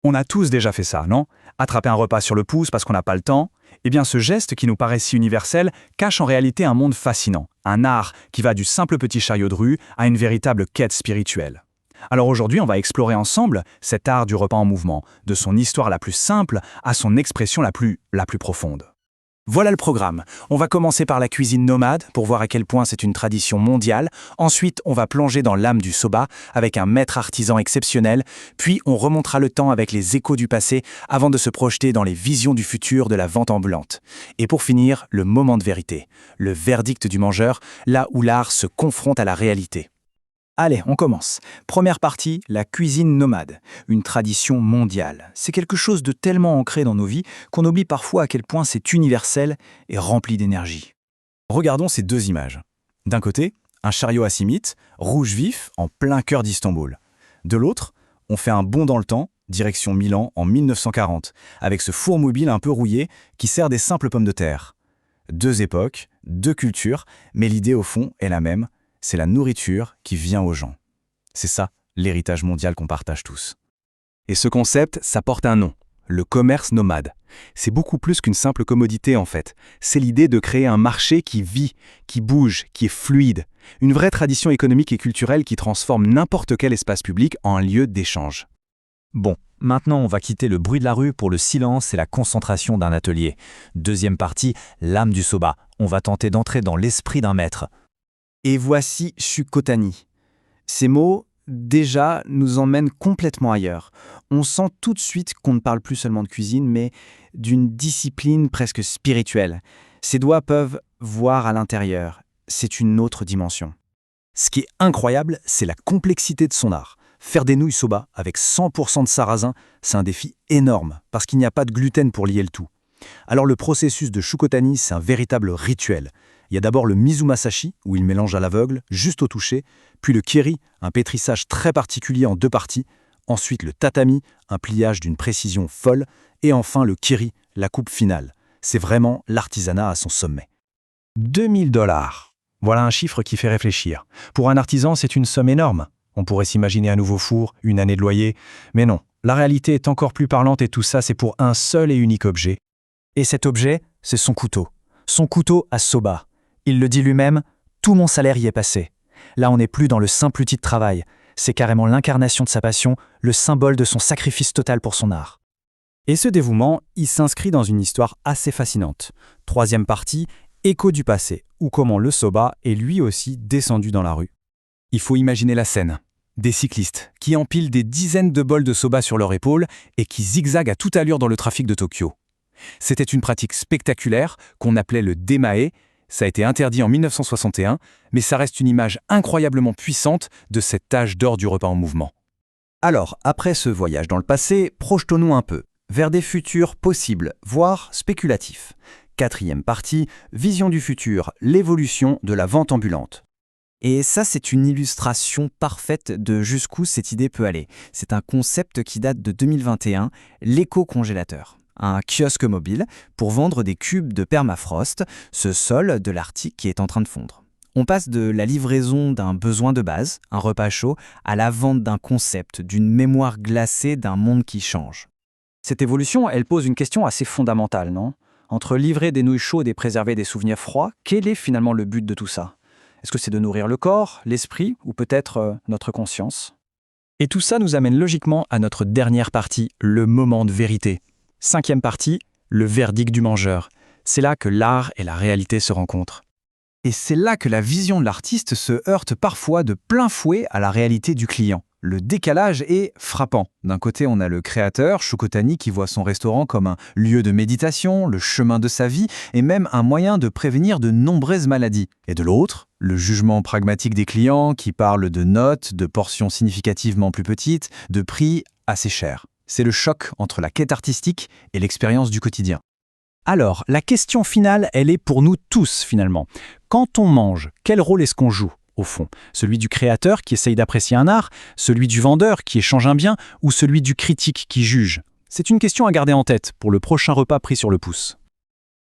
On a tous déjà fait ça, non? Attraper un repas sur le pouce parce qu'on n'a pas le temps. Eh bien, ce geste qui nous paraît si universel cache en réalité un monde fascinant, un art qui va du simple petit chariot de rue à une véritable quête spirituelle. Alors aujourd'hui, on va explorer ensemble cet art du repas en mouvement, de son histoire la plus simple à son expression la plus profonde. Voilà le programme. On va commencer par la cuisine nomade pour voir à quel point c'est une tradition mondiale. Ensuite, on va plonger dans l'âme du soba avec un maître artisan exceptionnel. Puis, on remontera le temps avec les échos du passé avant de se projeter dans les visions du futur de la vente ambulante. Et pour finir, le moment de vérité, le verdict du mangeur, là où l'art se confronte à la réalité. Allez, on commence. Première partie, la cuisine nomade, une tradition mondiale. C'est quelque chose de tellement ancré dans nos vies qu'on oublie parfois à quel point c'est universel et rempli d'énergie. Regardons ces deux images. D'un côté, un chariot hashimite, rouge vif, en plein cœur d'Istanbul. De l'autre, on fait un bond dans le temps, direction Milan en 1940, avec ce four mobile un peu rouillé qui sert des simples pommes de terre. Deux époques, deux cultures, mais l'idée au fond est la même. C'est la nourriture qui vient aux gens. C'est ça, l'héritage mondial qu'on partage tous. Et ce concept, ça porte un nom, le commerce nomade. C'est beaucoup plus qu'une simple commodité en fait. C'est l'idée de créer un marché qui vit, qui bouge, qui est fluide. Une vraie tradition économique et culturelle qui transforme n'importe quel espace public en un lieu d'échange. Bon, maintenant on va quitter le bruit de la rue pour le silence et la concentration d'un atelier. Deuxième partie, l'âme du soba. On va tenter d'entrer dans l'esprit d'un maître. Et voici Shukotani. Ces mots, déjà, nous emmènent complètement ailleurs. On sent tout de suite qu'on ne parle plus seulement de cuisine, mais d'une discipline presque spirituelle. Ses doigts peuvent voir à l'intérieur. C'est une autre dimension. Ce qui est incroyable, c'est la complexité de son art. Faire des nouilles soba avec 100% de sarrasin, c'est un défi énorme, parce qu'il n'y a pas de gluten pour lier le tout. Alors le processus de Shukotani, c'est un véritable rituel. Il y a d'abord le mizumasashi, où il mélange à l'aveugle, juste au toucher, puis le kiri, un pétrissage très particulier en deux parties, ensuite le tatami, un pliage d'une précision folle, et enfin le kiri, la coupe finale. C'est vraiment l'artisanat à son sommet. 2000 $. Voilà un chiffre qui fait réfléchir. Pour un artisan, c'est une somme énorme. On pourrait s'imaginer un nouveau four, une année de loyer, mais non. La réalité est encore plus parlante et tout ça, c'est pour un seul et unique objet. Et cet objet, c'est son couteau. Son couteau à soba. Il le dit lui-même, tout mon salaire y est passé. Là, on n'est plus dans le simple outil de travail. C'est carrément l'incarnation de sa passion, le symbole de son sacrifice total pour son art. Et ce dévouement, il s'inscrit dans une histoire assez fascinante. Troisième partie, écho du passé, ou comment le soba est lui aussi descendu dans la rue. Il faut imaginer la scène. Des cyclistes qui empilent des dizaines de bols de soba sur leur épaule et qui zigzaguent à toute allure dans le trafic de Tokyo. C'était une pratique spectaculaire qu'on appelait le demae. Ça a été interdit en 1961, mais ça reste une image incroyablement puissante de cet âge d'or du repas en mouvement. Alors, après ce voyage dans le passé, projetons-nous un peu, vers des futurs possibles, voire spéculatifs. Quatrième partie, vision du futur, l'évolution de la vente ambulante. Et ça, c'est une illustration parfaite de jusqu'où cette idée peut aller. C'est un concept qui date de 2021, l'éco-congélateur. Un kiosque mobile pour vendre des cubes de permafrost, ce sol de l'Arctique qui est en train de fondre. On passe de la livraison d'un besoin de base, un repas chaud, à la vente d'un concept, d'une mémoire glacée d'un monde qui change. Cette évolution, elle pose une question assez fondamentale, non? Entre livrer des nouilles chaudes et préserver des souvenirs froids, quel est finalement le but de tout ça? Est-ce que c'est de nourrir le corps, l'esprit ou peut-être notre conscience? Et tout ça nous amène logiquement à notre dernière partie, le moment de vérité. Cinquième partie, le verdict du mangeur. C'est là que l'art et la réalité se rencontrent. Et c'est là que la vision de l'artiste se heurte parfois de plein fouet à la réalité du client. Le décalage est frappant. D'un côté, on a le créateur, Shukotani, qui voit son restaurant comme un lieu de méditation, le chemin de sa vie, et même un moyen de prévenir de nombreuses maladies. Et de l'autre, le jugement pragmatique des clients, qui parle de notes, de portions significativement plus petites, de prix assez chers. C'est le choc entre la quête artistique et l'expérience du quotidien. Alors, la question finale, elle est pour nous tous finalement. Quand on mange, quel rôle est-ce qu'on joue, au fond? Celui du créateur qui essaye d'apprécier un art, celui du vendeur qui échange un bien, ou celui du critique qui juge? C'est une question à garder en tête pour le prochain repas pris sur le pouce.